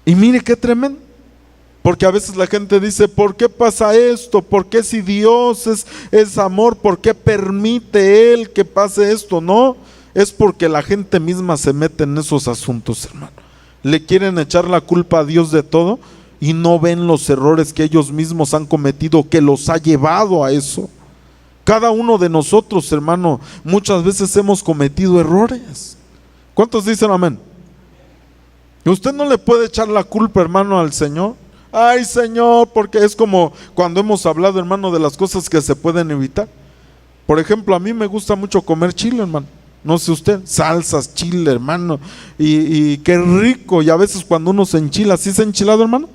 Y mire qué tremendo, porque a veces la gente dice, ¿por qué pasa esto? ¿Por qué si Dios es amor, por qué permite Él que pase esto? No, es porque la gente misma se mete en esos asuntos, hermano. Le quieren echar la culpa a Dios de todo y no ven los errores que ellos mismos han cometido, que los ha llevado a eso. Cada uno de nosotros, hermano, muchas veces hemos cometido errores. ¿Cuántos dicen amén? Usted no le puede echar la culpa, hermano, al Señor. Ay, Señor, porque es como cuando hemos hablado, hermano, de las cosas que se pueden evitar. Por ejemplo, a mí me gusta mucho comer chile, hermano. No sé usted, salsas, chile, hermano, y qué rico. Y a veces cuando uno se enchila, ¿sí se ha enchilado, hermano?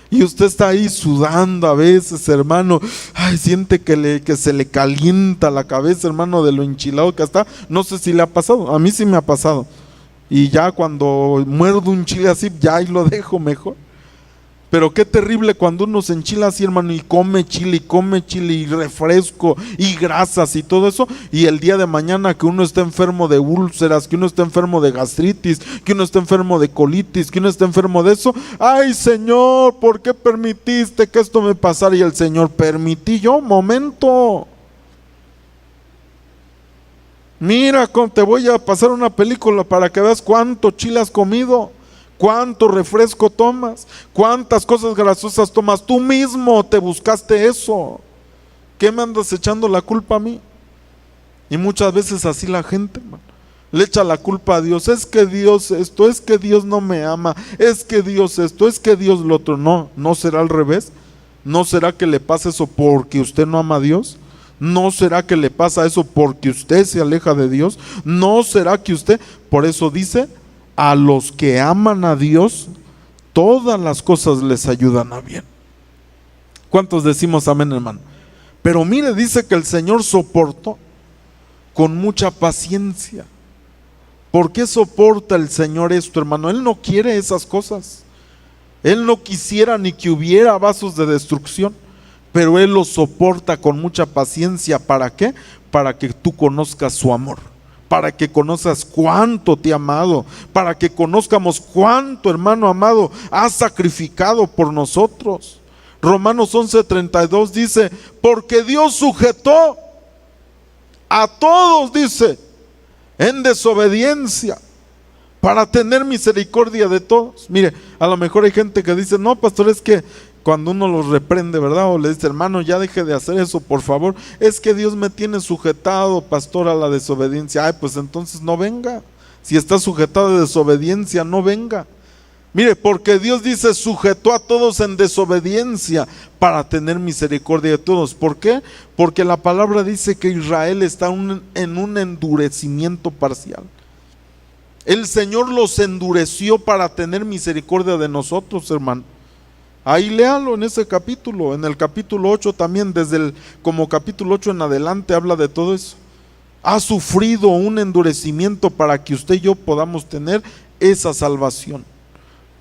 Y usted está ahí sudando a veces, hermano. Ay, siente que se le calienta la cabeza, hermano, de lo enchilado que está. No sé si le ha pasado, a mí sí me ha pasado. Y ya cuando muerdo un chile así, ya ahí lo dejo mejor. Pero qué terrible cuando uno se enchila así, hermano, y come chile y refresco y grasas y todo eso, y el día de mañana que uno está enfermo de úlceras, que uno está enfermo de gastritis, que uno está enfermo de colitis, que uno está enfermo de eso. Ay, Señor, ¿por qué permitiste que esto me pasara? Y el Señor, permití yo, momento. Mira, te voy a pasar una película para que veas cuánto chile has comido, cuánto refresco tomas, cuántas cosas grasosas tomas. Tú mismo te buscaste eso. ¿Qué me andas echando la culpa a mí? Y muchas veces así la gente, hermano, le echa la culpa a Dios. Es que Dios esto, es que Dios no me ama, es que Dios esto, es que Dios lo otro. No, ¿no será al revés? ¿No será que le pasa eso porque usted no ama a Dios? ¿No será que le pasa eso porque usted se aleja de Dios? ¿No será que usted, por eso dice, a los que aman a Dios, todas las cosas les ayudan a bien? ¿Cuántos decimos amén, hermano? Pero mire, dice que el Señor soportó con mucha paciencia. ¿Por qué soporta el Señor esto, hermano? Él no quiere esas cosas. Él no quisiera ni que hubiera vasos de destrucción, pero Él los soporta con mucha paciencia. ¿Para qué? Para que tú conozcas su amor, para que conozcas cuánto te ha amado, para que conozcamos cuánto, hermano amado, ha sacrificado por nosotros. Romanos 11:32 dice, porque Dios sujetó a todos, dice, en desobediencia, para tener misericordia de todos. Mire, a lo mejor hay gente que dice, no, pastor, es que cuando uno los reprende, ¿verdad? O le dice, hermano, ya deje de hacer eso, por favor. Es que Dios me tiene sujetado, pastor, a la desobediencia. Ay, pues entonces no venga. Si está sujetado de desobediencia, no venga. Mire, porque Dios dice, sujetó a todos en desobediencia para tener misericordia de todos. ¿Por qué? Porque la palabra dice que Israel está en un endurecimiento parcial. El Señor los endureció para tener misericordia de nosotros, hermano. Ahí léalo en ese capítulo, en el capítulo 8 también, como capítulo 8 en adelante habla de todo eso. Ha sufrido un endurecimiento para que usted y yo podamos tener esa salvación.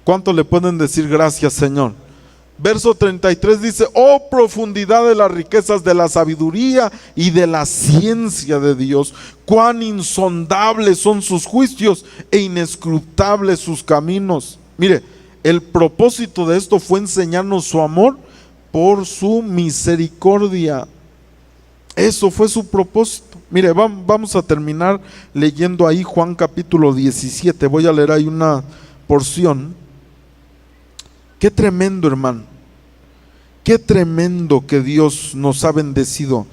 ¿Cuánto le pueden decir gracias, Señor? Verso 33 dice, oh profundidad de las riquezas de la sabiduría y de la ciencia de Dios, cuán insondables son sus juicios e inescrutables sus caminos. Mire, el propósito de esto fue enseñarnos su amor por su misericordia. Eso fue su propósito. Mire, vamos a terminar leyendo ahí Juan capítulo 17. Voy a leer ahí una porción. Qué tremendo, hermano. Qué tremendo que Dios nos ha bendecido,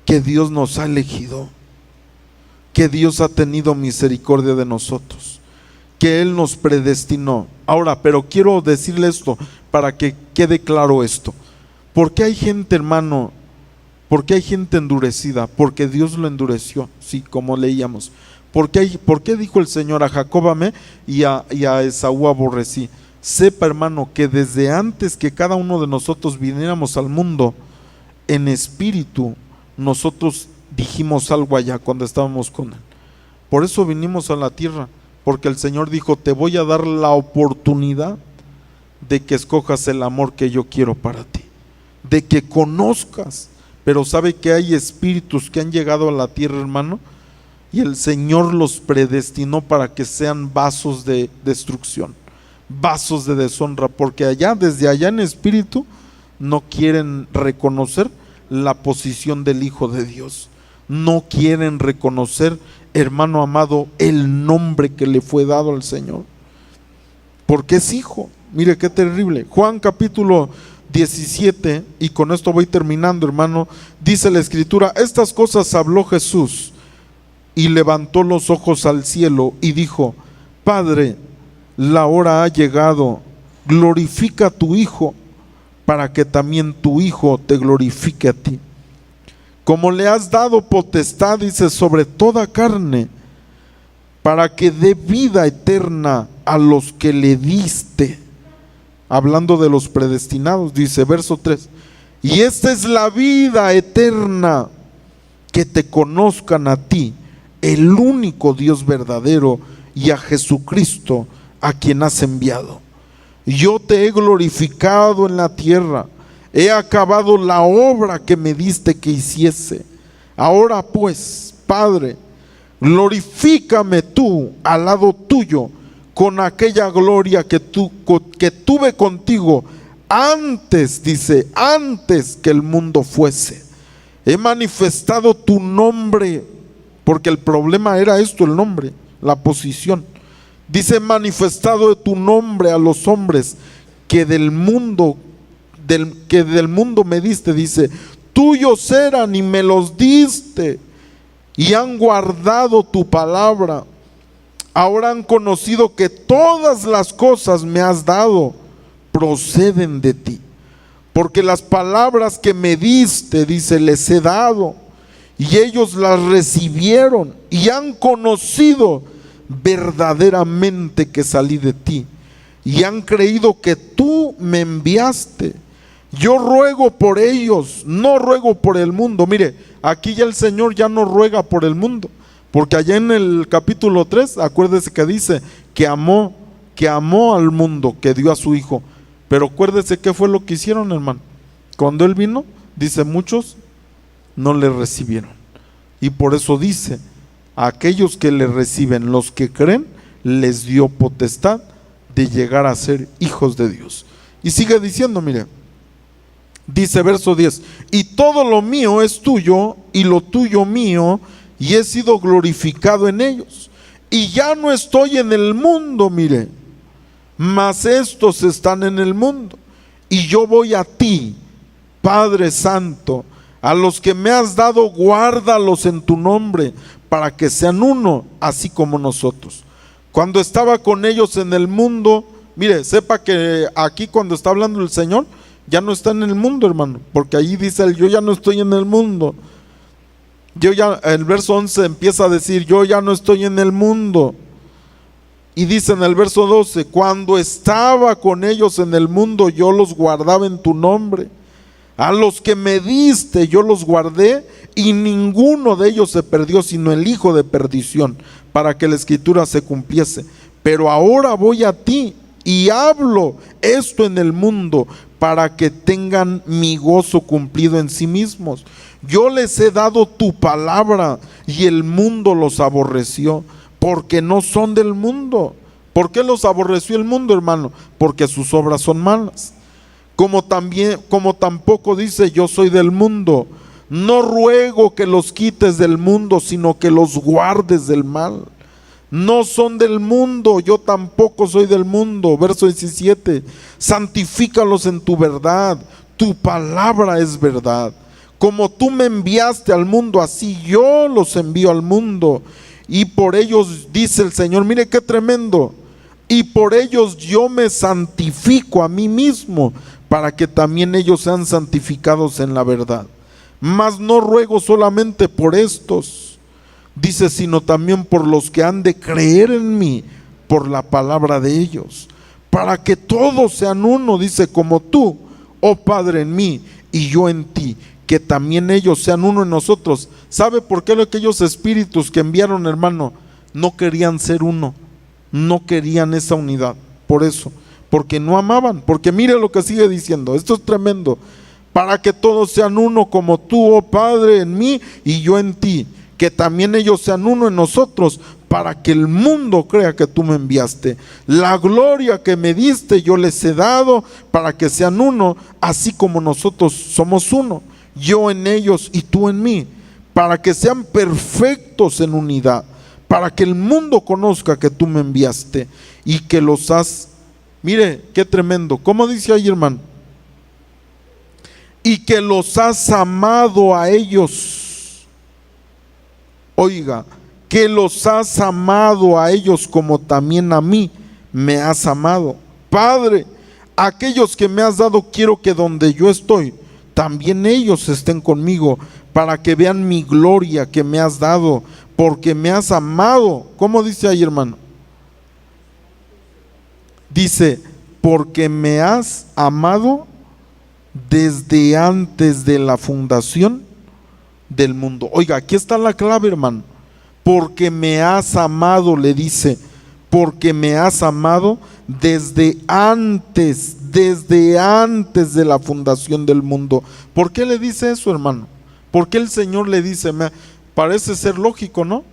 que Dios nos ha elegido, que Dios ha tenido misericordia de nosotros, que Él nos predestinó. Ahora, pero quiero decirle esto para que quede claro esto. ¿Por qué hay gente, hermano? ¿Por qué hay gente endurecida? Porque Dios lo endureció, sí, como leíamos. ¿Por qué dijo el Señor, a Jacob amé y a Esaú aborrecí? Sepa, hermano, que desde antes que cada uno de nosotros viniéramos al mundo, en espíritu, nosotros dijimos algo allá cuando estábamos con Él. Por eso vinimos a la tierra, porque el Señor dijo, te voy a dar la oportunidad de que escojas el amor que yo quiero para ti, de que conozcas. Pero sabe que hay espíritus que han llegado a la tierra, hermano, y el Señor los predestinó para que sean vasos de destrucción, vasos de deshonra, porque desde allá en espíritu no quieren reconocer la posición del Hijo de Dios, no quieren reconocer, hermano amado, el nombre que le fue dado al Señor, porque es hijo. Mire qué terrible. Juan capítulo 17, y con esto voy terminando, hermano, dice la escritura, estas cosas habló Jesús y levantó los ojos al cielo y dijo, Padre, la hora ha llegado, glorifica a tu Hijo, para que también tu Hijo te glorifique a ti. Como le has dado potestad, dice, sobre toda carne, para que dé vida eterna a los que le diste. Hablando de los predestinados, dice verso 3, y esta es la vida eterna, que te conozcan a ti, el único Dios verdadero, y a Jesucristo, a quien has enviado. Yo te he glorificado en la tierra, he acabado la obra que me diste que hiciese. Ahora pues, Padre, glorifícame tú al lado tuyo, con aquella gloria que tuve contigo antes, dice, antes que el mundo fuese. He manifestado tu nombre porque el problema era esto, el nombre, la posición. Dice: manifestado de tu nombre a los hombres que del mundo me diste. Dice: tuyos eran y me los diste, y han guardado tu palabra. Ahora han conocido que todas las cosas me has dado proceden de ti, porque las palabras que me diste, dice, les he dado, y ellos las recibieron y han conocido verdaderamente que salí de ti, y han creído que tú me enviaste. Yo ruego por ellos, no ruego por el mundo. Mire, aquí ya el Señor ya no ruega por el mundo, porque allá en el capítulo 3, acuérdese que dice que amó al mundo, que dio a su Hijo. Pero acuérdese qué fue lo que hicieron, hermano. Cuando Él vino, dice, muchos no le recibieron. Y por eso dice: a aquellos que le reciben, los que creen, les dio potestad de llegar a ser hijos de Dios. Y sigue diciendo, mire, dice verso 10: y todo lo mío es tuyo, y lo tuyo mío, y he sido glorificado en ellos. Y ya no estoy en el mundo, mire, mas estos están en el mundo, y yo voy a ti, Padre Santo. A los que me has dado, guárdalos en tu nombre, para que sean uno, así como nosotros. Cuando estaba con ellos en el mundo, mire, sepa que aquí cuando está hablando el Señor, ya no está en el mundo, hermano, porque allí dice él: yo ya no estoy en el mundo. El verso 11 empieza a decir: yo ya no estoy en el mundo. Y dice en el verso 12: cuando estaba con ellos en el mundo, yo los guardaba en tu nombre. A los que me diste yo los guardé, y ninguno de ellos se perdió, sino el hijo de perdición, para que la escritura se cumpliese. Pero ahora voy a ti y hablo esto en el mundo, para que tengan mi gozo cumplido en sí mismos. Yo les he dado tu palabra, y el mundo los aborreció, porque no son del mundo. ¿Por qué los aborreció el mundo, hermano? Porque sus obras son malas. Como tampoco dice: yo soy del mundo. No ruego que los quites del mundo, sino que los guardes del mal. No son del mundo, yo tampoco soy del mundo. Verso 17: santifícalos en tu verdad, tu palabra es verdad. Como tú me enviaste al mundo, así yo los envío al mundo. Y por ellos, dice el Señor, mire qué tremendo: y por ellos yo me santifico a mí mismo, para que también ellos sean santificados en la verdad. Mas no ruego solamente por estos, dice, sino también por los que han de creer en mí por la palabra de ellos, para que todos sean uno, dice, como tú, oh Padre, en mí y yo en ti, que también ellos sean uno en nosotros. ¿Sabe por qué aquellos espíritus que enviaron, hermano, no querían ser uno? No querían esa unidad. Por eso, porque no amaban. Porque mire lo que sigue diciendo, esto es tremendo: para que todos sean uno, como tú, oh Padre, en mí y yo en ti, que también ellos sean uno en nosotros, para que el mundo crea que tú me enviaste. La gloria que me diste yo les he dado, para que sean uno, así como nosotros somos uno, yo en ellos y tú en mí, para que sean perfectos en unidad, para que el mundo conozca que tú me enviaste y que los has... Mire, qué tremendo. ¿Cómo dice ahí, hermano? Y que los has amado a ellos. Oiga, que los has amado a ellos como también a mí me has amado. Padre, aquellos que me has dado, quiero que donde yo estoy, también ellos estén conmigo, para que vean mi gloria que me has dado, porque me has amado. ¿Cómo dice ahí, hermano? Dice, porque me has amado desde antes de la fundación del mundo. Oiga, aquí está la clave, hermano. Porque me has amado, le dice, porque me has amado desde antes de la fundación del mundo. ¿Por qué le dice eso, hermano? ¿Por qué el Señor le dice? Parece ser lógico, ¿no?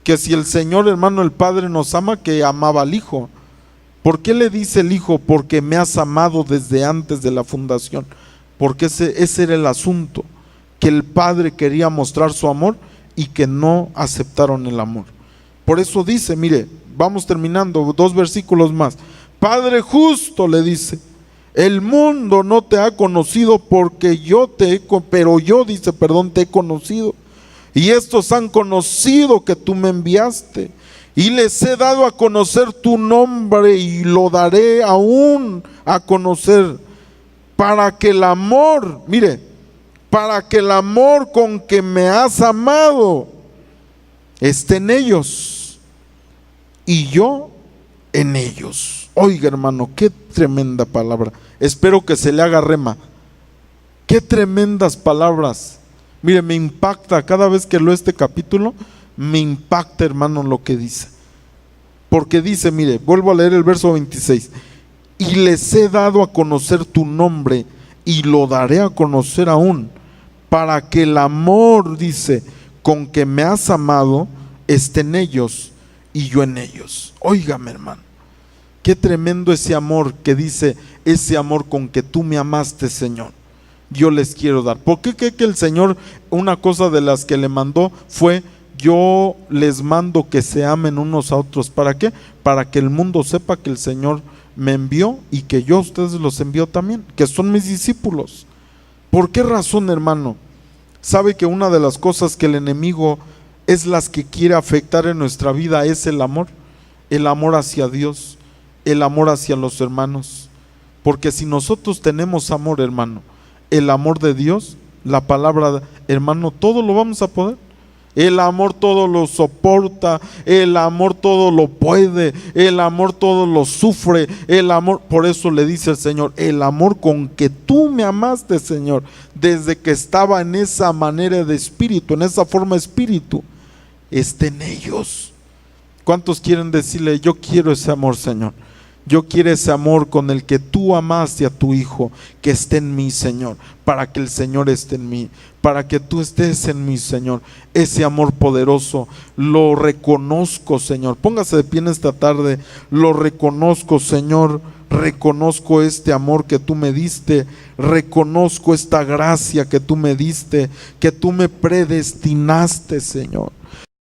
Que si el Señor, hermano, el Padre nos ama, que amaba al Hijo. ¿Por qué le dice el Hijo? Porque me has amado desde antes de la fundación. Porque ese era el asunto, que el Padre quería mostrar su amor y que no aceptaron el amor. Por eso dice, mire, vamos terminando, 2 versículos más. Padre justo, le dice, el mundo no te ha conocido porque pero yo, dice, te he conocido. Y estos han conocido que tú me enviaste. Y les he dado a conocer tu nombre y lo daré aún a conocer, para que el amor, mire, para que el amor con que me has amado esté en ellos y yo en ellos. Oiga, hermano, qué tremenda palabra. Espero que se le haga rema. Qué tremendas palabras. Mire, me impacta cada vez que leo este capítulo, me impacta, hermano, lo que dice. Porque dice, mire, vuelvo a leer el verso 26. Y les he dado a conocer tu nombre y lo daré a conocer aún, para que el amor, dice, con que me has amado esté en ellos y yo en ellos. Óigame, hermano, qué tremendo ese amor que dice, ese amor con que tú me amaste, Señor, yo les quiero dar. ¿Por qué cree que el Señor, una cosa de las que le mandó fue, yo les mando que se amen unos a otros? ¿Para qué? Para que el mundo sepa que el Señor me envió y que yo a ustedes los envío también, que son mis discípulos. ¿Por qué razón, hermano? ¿Sabe que una de las cosas que el enemigo es las que quiere afectar en nuestra vida es el amor? El amor hacia Dios, el amor hacia los hermanos. Porque si nosotros tenemos amor, hermano, el amor de Dios, la palabra, hermano, todo lo vamos a poder. El amor todo lo soporta, el amor todo lo puede, el amor todo lo sufre, el amor, por eso le dice el Señor, el amor con que tú me amaste, Señor, desde que estaba en esa manera de espíritu, en esa forma de espíritu, esté en ellos. ¿Cuántos quieren decirle, yo quiero ese amor, Señor? Yo quiero ese amor con el que tú amaste a tu Hijo, que esté en mí, Señor, para que el Señor esté en mí, para que tú estés en mí, Señor. Ese amor poderoso lo reconozco, Señor. Póngase de pie en esta tarde. Lo reconozco, Señor. Reconozco este amor que tú me diste. Reconozco esta gracia que tú me diste, que tú me predestinaste, Señor.